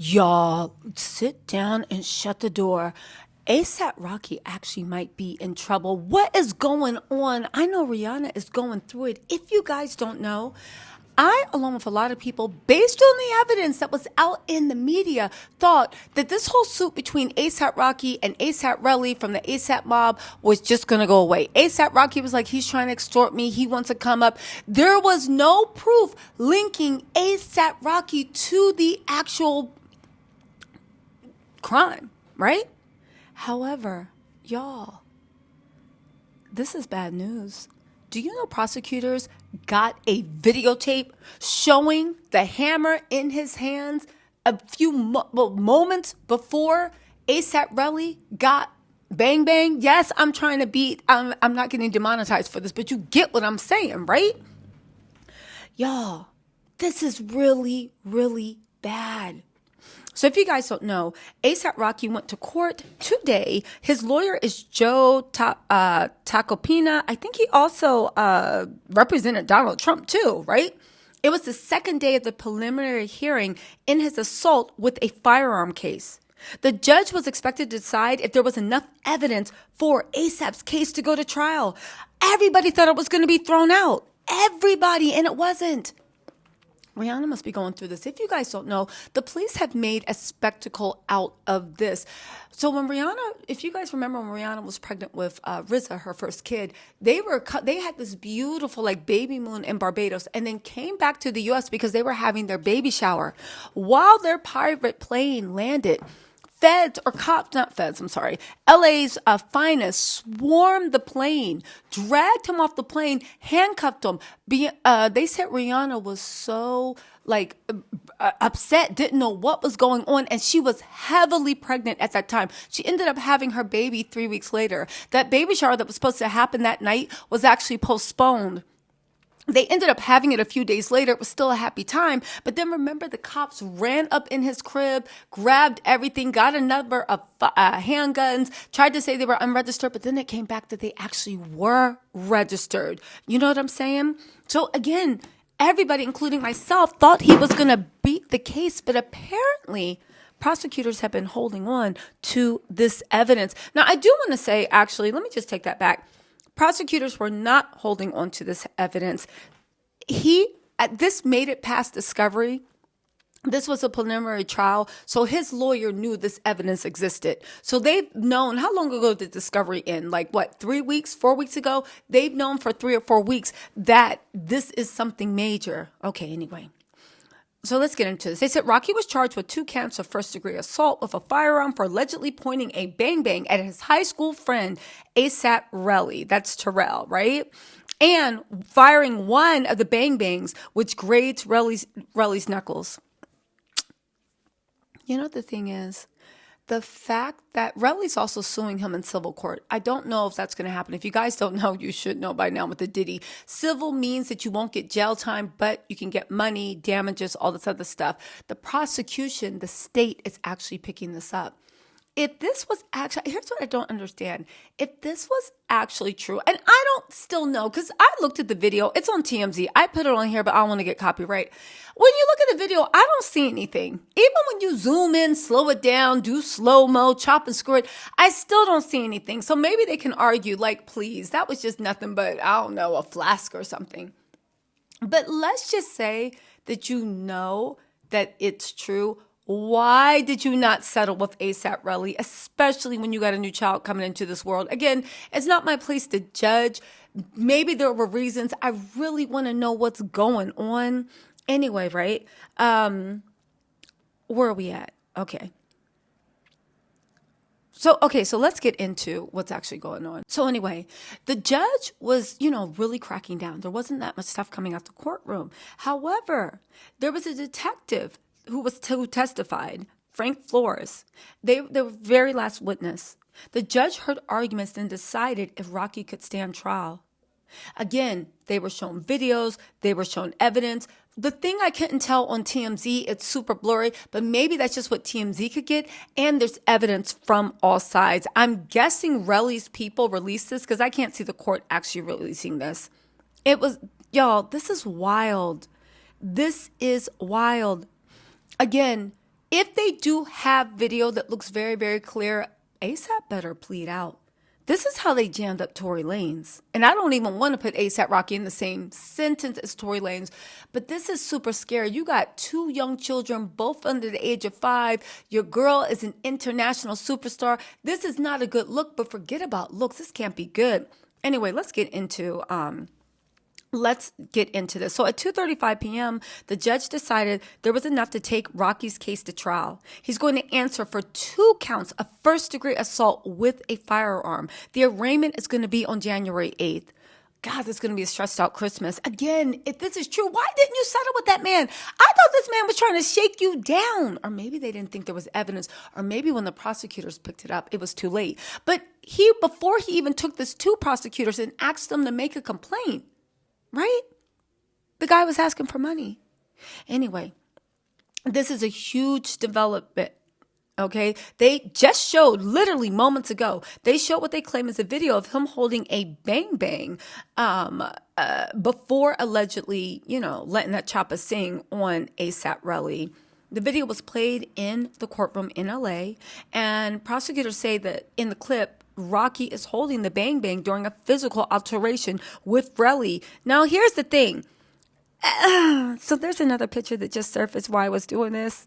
Y'all, sit down and shut the door. ASAP Rocky actually might be in trouble. What is going on? I know Rihanna is going through it. If you guys don't know, I, along with a lot of people, based on the evidence that was out in the media, thought that this whole suit between ASAP Rocky and ASAP Relly from the ASAP mob was just going to go away. ASAP Rocky was like, he's trying to extort me. He wants to come up. There was no proof linking ASAP Rocky to the actual crime, right? However, y'all, this is bad news. Do you know prosecutors got a videotape showing the hammer in his hands a few moments before ASAP Relly got bang bang? Yes, I'm trying to I'm not getting demonetized for this, but you get what I'm saying, right? Y'all, this is really, really bad. So if you guys don't know, ASAP Rocky went to court today. His lawyer is Joe Tacopina. I think he also represented Donald Trump too, right? It was the second day of the preliminary hearing in his assault with a firearm case. The judge was expected to decide if there was enough evidence for ASAP's case to go to trial. Everybody thought it was going to be thrown out. Everybody, and it wasn't. Rihanna must be going through this. If you guys don't know, the police have made a spectacle out of this. So when Rihanna, if you guys remember when Rihanna was pregnant with RZA, her first kid, they had this beautiful like baby moon in Barbados and then came back to the U.S. because they were having their baby shower. While their private plane landed, LA's finest swarmed the plane, dragged him off the plane, handcuffed him. They said Rihanna was so upset, didn't know what was going on, and she was heavily pregnant at that time. She ended up having her baby 3 weeks later. That baby shower that was supposed to happen that night was actually postponed. They ended up having it a few days later. It was still a happy time. But then remember, the cops ran up in his crib, grabbed everything, got a number of handguns, tried to say they were unregistered, but then it came back that they actually were registered. You know what I'm saying? So again, everybody, including myself, thought he was going to beat the case, but apparently prosecutors have been holding on to this evidence. Now, I do want to say, actually, let me just take that back. Prosecutors were not holding on to this evidence. This made it past discovery. This was a preliminary trial, so his lawyer knew this evidence existed. So they've known, how long ago did discovery end? 3 weeks, 4 weeks ago? They've known for 3 or 4 weeks that this is something major. Okay, anyway. So let's get into this. They said Rocky was charged with 2 counts of first-degree assault with a firearm for allegedly pointing a bang-bang at his high school friend, ASAP Relly. That's Terrell, right? And firing one of the bang-bangs, which grazed Relly's knuckles. You know what the thing is? The fact that Relly's also suing him in civil court. I don't know if that's going to happen. If you guys don't know, you should know by now with the Diddy. Civil means that you won't get jail time, but you can get money, damages, all this other stuff. The prosecution, the state is actually picking this up. If this was actually, here's what I don't understand. If this was actually true, and I don't still know, because I looked at the video, it's on TMZ. I put it on here, but I don't want to get copyright. When you look at the video, I don't see anything. Even when you zoom in, slow it down, do slow-mo, chop and screw it, I still don't see anything. So maybe they can argue, please, that was just nothing but, I don't know, a flask or something. But let's just say that you know that it's true. Why did you not settle with ASAP Relly, especially when you got a new child coming into this world? Again, it's not my place to judge. Maybe there were reasons. I really want to know what's going on. Anyway, right? Where are we at? Okay. So let's get into what's actually going on. So anyway, the judge was, really cracking down. There wasn't that much stuff coming out the courtroom. However, there was a detective who testified, Frank Flores. They were very last witness. The judge heard arguments and decided if Rocky could stand trial. Again, they were shown videos, they were shown evidence. The thing I couldn't tell on TMZ, it's super blurry, but maybe that's just what TMZ could get. And there's evidence from all sides. I'm guessing Relly's people released this because I can't see the court actually releasing this. Y'all, this is wild. This is wild. Again, if they do have video that looks very, very clear, ASAP better plead out. This is how they jammed up Tory Lanez. And I don't even want to put ASAP Rocky in the same sentence as Tory Lanez, but this is super scary. You got 2 young children, both under the age of 5. Your girl is an international superstar. This is not a good look, but forget about looks. This can't be good. Anyway, let's get into this. So at 2:35 p.m., the judge decided there was enough to take Rocky's case to trial. He's going to answer for 2 counts of first-degree assault with a firearm. The arraignment is going to be on January 8th. God, this is going to be a stressed-out Christmas. Again, if this is true, why didn't you settle with that man? I thought this man was trying to shake you down. Or maybe they didn't think there was evidence. Or maybe when the prosecutors picked it up, it was too late. But before he even took this to prosecutors and asked them to make a complaint, right? The guy was asking for money. Anyway, this is a huge development, okay? They just showed, literally moments ago, they showed what they claim is a video of him holding a bang-bang before allegedly, letting that chopper sing on ASAP Rally. The video was played in the courtroom in LA, and prosecutors say that in the clip, Rocky is holding the bang-bang during a physical alteration with Relly. Now, here's the thing. So there's another picture that just surfaced while I was doing this.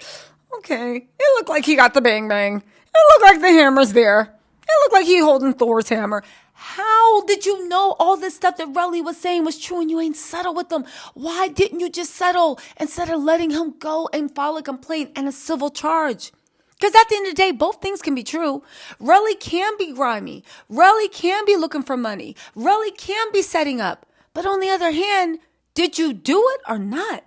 Okay. It looked like he got the bang-bang. It looked like the hammer's there. It looked like he holding Thor's hammer. How did you know all this stuff that Relly was saying was true and you ain't settled with them? Why didn't you just settle instead of letting him go and file a complaint and a civil charge? Because at the end of the day, both things can be true. Relly can be grimy. Relly can be looking for money. Relly can be setting up. But on the other hand, did you do it or not?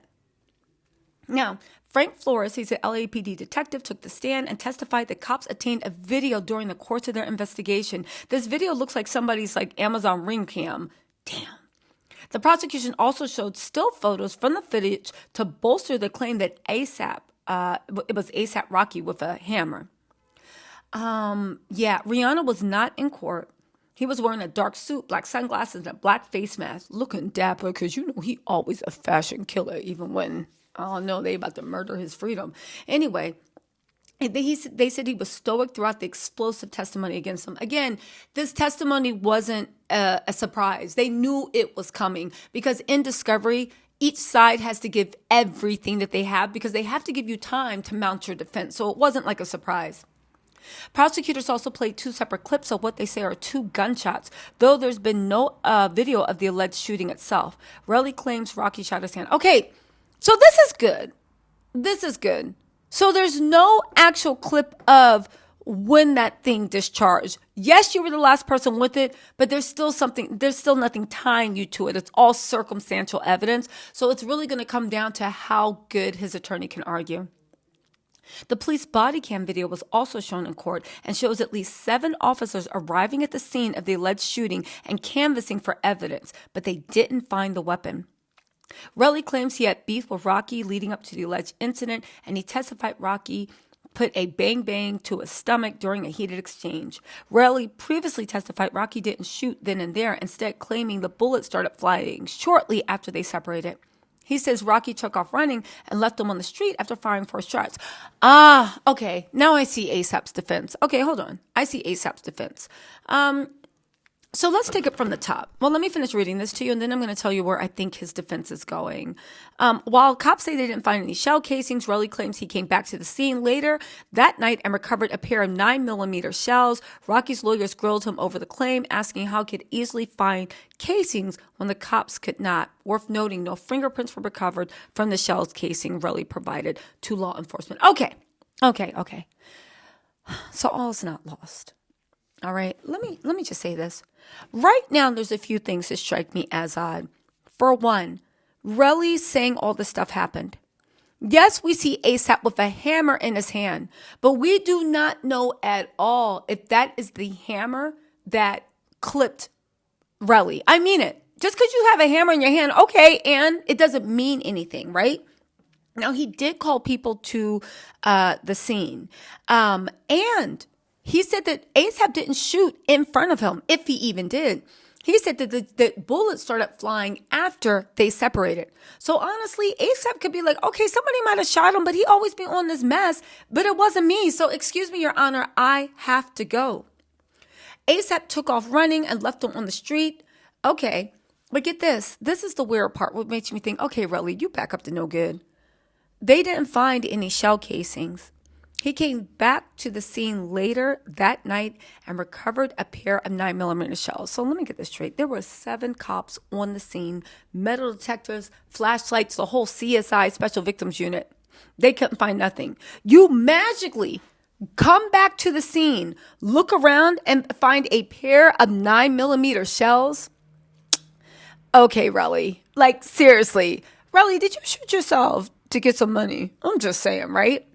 Now, Frank Flores, he's an LAPD detective, took the stand and testified that cops obtained a video during the course of their investigation. This video looks like somebody's Amazon Ring cam. Damn. The prosecution also showed still photos from the footage to bolster the claim that it was ASAP Rocky with a hammer. Rihanna was not in court. He was wearing a dark suit, black sunglasses, and a black face mask, looking dapper because he always a fashion killer, even when, they about to murder his freedom. Anyway, they said he was stoic throughout the explosive testimony against him. Again, this testimony wasn't a surprise. They knew it was coming because in discovery, each side has to give everything that they have because they have to give you time to mount your defense. So it wasn't like a surprise. Prosecutors also played 2 separate clips of what they say are 2 gunshots, though there's been no video of the alleged shooting itself. Relly claims Rocky shot his hand. Okay, so this is good. This is good. So there's no actual clip of when that thing discharged. Yes, you were the last person with it, but there's still nothing tying you to it. It's all circumstantial evidence. So it's really going to come down to how good his attorney can argue. The police body cam video was also shown in court and shows at least 7 officers arriving at the scene of the alleged shooting and canvassing for evidence, but they didn't find the weapon. Relly claims he had beef with Rocky leading up to the alleged incident, and he testified Rocky put a bang-bang to his stomach during a heated exchange. Relly previously testified Rocky didn't shoot then and there, instead claiming the bullet started flying shortly after they separated. He says Rocky took off running and left him on the street after firing 4 shots. Okay. Now I see ASAP's defense. Okay, hold on. I see ASAP's defense. So let's take it from the top. Well, let me finish reading this to you, and then I'm going to tell you where I think his defense is going. While cops say they didn't find any shell casings, Relly claims he came back to the scene later that night and recovered a pair of 9mm shells. Rocky's lawyers grilled him over the claim, asking how he could easily find casings when the cops could not. Worth noting, no fingerprints were recovered from the shells casing Relly provided to law enforcement. Okay. So all is not lost. All right, let me just say this. Right now, there's a few things that strike me as odd. For one, Relly saying all this stuff happened. Yes, we see ASAP with a hammer in his hand, but we do not know at all if that is the hammer that clipped Relly. I mean it. Just because you have a hammer in your hand, okay, and it doesn't mean anything, right? Now, he did call people to the scene, and he said that ASAP didn't shoot in front of him, if he even did. He said that the bullets started flying after they separated. So honestly, ASAP could be like, okay, somebody might have shot him, but he always been on this mess, but it wasn't me. So excuse me, Your Honor, I have to go. ASAP took off running and left him on the street. Okay, but get this. This is the weird part. What makes me think, okay, really, you back up to no good. They didn't find any shell casings. He came back to the scene later that night and recovered a pair of 9mm shells. So let me get this straight. There were 7 cops on the scene, metal detectors, flashlights, the whole CSI Special Victims Unit. They couldn't find nothing. You magically come back to the scene, look around, and find a pair of 9mm shells? Okay, Relly. Like, seriously. Relly, did you shoot yourself to get some money? I'm just saying, right?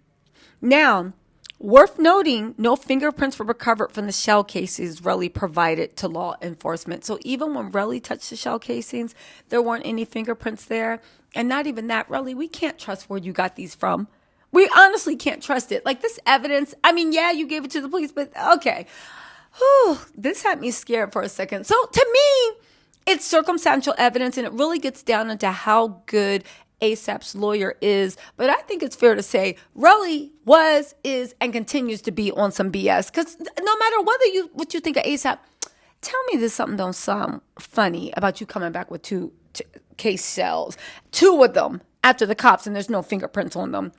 Now, worth noting, no fingerprints were recovered from the shell casings Relly provided to law enforcement. So even when Relly touched the shell casings, there weren't any fingerprints there. And not even that, Relly, we can't trust where you got these from. We honestly can't trust it. Like this evidence, I mean, yeah, you gave it to the police, but okay. Whew, this had me scared for a second. So to me, it's circumstantial evidence, and it really gets down into how good ASAP's lawyer is. But I think it's fair to say Relly was, is, and continues to be on some BS. Because no matter what you think of ASAP, tell me there's something don't sound funny about you coming back with 2 case shells, 2 of them after the cops, and there's no fingerprints on them.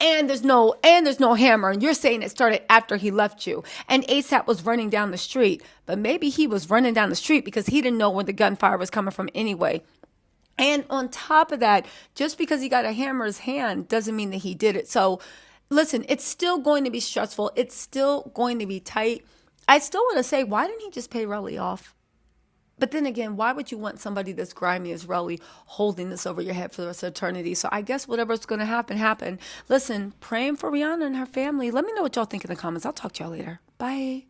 And there's no hammer. And you're saying it started after he left you. And ASAP was running down the street. But maybe he was running down the street because he didn't know where the gunfire was coming from anyway. And on top of that, just because he got a hammer in his hand doesn't mean that he did it. So listen, it's still going to be stressful. It's still going to be tight. I still want to say, why didn't he just pay Relly off? But then again, why would you want somebody that's grimy as Relly holding this over your head for the rest of eternity? So I guess whatever's going to happen. Listen, praying for Rihanna and her family. Let me know what y'all think in the comments. I'll talk to y'all later. Bye.